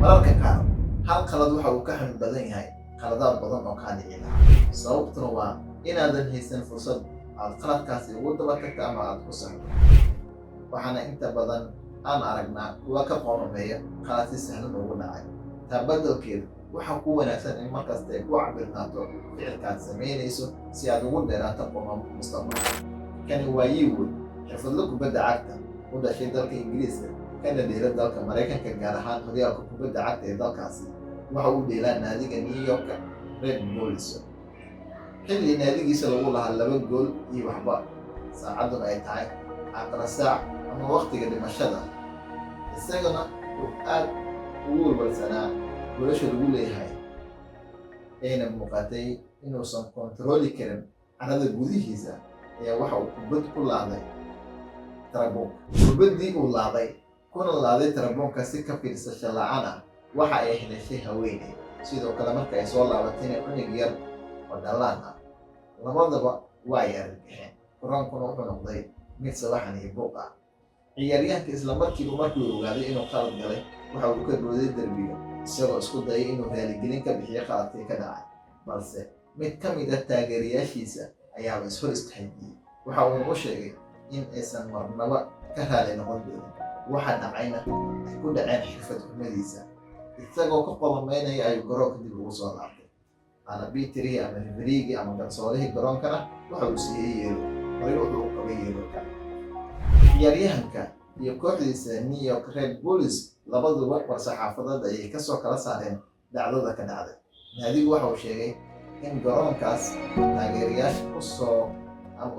mararka qaar hal qalad waxa uu ka xanuun badan yahay qaladaad badan oo kaa dhici lahaa. Sababtuna waa inaadan haysan fursad aad qaladkaasi ugu daba tagto ama aad ku saxdo. Waxaana inta badan aan aragnaa kuwa ka qoomameeya qalad si sahlan ugu dhacay. Taa beddelkeeda waxaa ku wanaagsan in markasta ay ku cabirnaato ficilkaad samaynayso si aad ugu dheeraato qoomam mustaqbalka. Kani waa Yiwood, xirfadle kubadda cagta u dhashay dalka Ingiriiska kana dheela dalka Mareykanka, gaar ahaan horyaalka kubadda cagta ee dalkaasi. Waxa uu dheelaa naadiga New York Red Bulls. Xilli naadigiisa lagu lahaa 2 gool iyo waxba, saacaduna ay tahay 10 saac ama waqtiga dhimashada, isagana uu aad ugu walwalsanaa goolasha lagu leeyahay, ayna muuqatay inuusan kontarooli karin carrada gudihiisa ayaa waxa uu kubad ku laaday tarabuunka. Kubaddii uu laaday kuna laaday tarabuunka si ka fiirsasho la'aan ah waxa ay heshay haweeney. Sidoo kale marka ay soo laabatayna cunug yar oo dhallaan ah. Labadaba waa ay argagaxeen. Garoonkuna wuxuu noqday mid sawaxan iyo buuq ah. Ciyaaryahanka isla markiiba markii uu ogaaday inuu qalad galay waxa uu ka booday derbiga, isagoo isku dayay inuu raaligelin ka bixiyo qaladkii ka dhacay. Balse mid ka mid ah taageerayaashiisa ayaaba ishor istaagay. Waxa uu u sheegay in aysan marnaba ka raali noqon doonin waxa dhacayna ay ku dhaceen xirfad xumadiisa. Isagoo ka qomameynaya ayuu garoonka dib ugu soo laabtay. Arbitrii ama refereegii ama garsoorihii garoonkana waxa uu siiyey yeelo. Horay wuxuu u qabay yeelka. Ciyaaryahanka iyo kooxdiisa New York Red Bulls labaduba war-saxaafadeed ayay kasoo kala saareen dhacdada ka dhacday. Naadigu waxa uu sheegay in garoonkaas taageerayaasha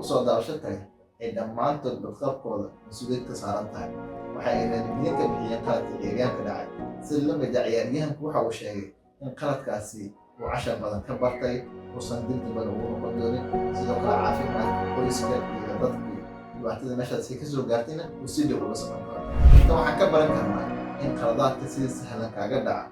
usoo daawasho tagay ay dhammaantood badqabkooda mas'uuliyad ka saaran tahay. Waxa ay raaligelin ka bixiyeen qaladka ciyaaryahanka dhacay. Si la mid ah, ciyaaryahanku waxa uu sheegay in qaladkaasi uu cashar badan ka bartay, uusan dib dambe ugu noqon doonin. Sidoo kale caafimaadka qoyska iyo dadkii dhibaatada meeshaasi ka soo gaartayna uu si dhow ula socon karo. Inta waxaan ka baran karnaa in qaladaadka sida sahlan kaaga dhaca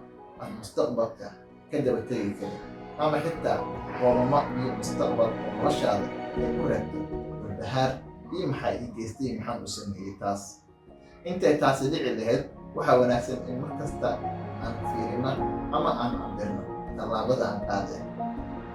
aad mustaqbalka ka daba tegi karin, ama xitaa qoomamo iyo mustaqbal oo noloshaada ay ku raagto walbahaar iyo maxaa ii geystay, maxaan u sameeyey taas. Intay taasi dhici lahayd, waxaa wanaagsan in mar kasta aan fiirino ama aan cabirno tallaabada aan qaadayno.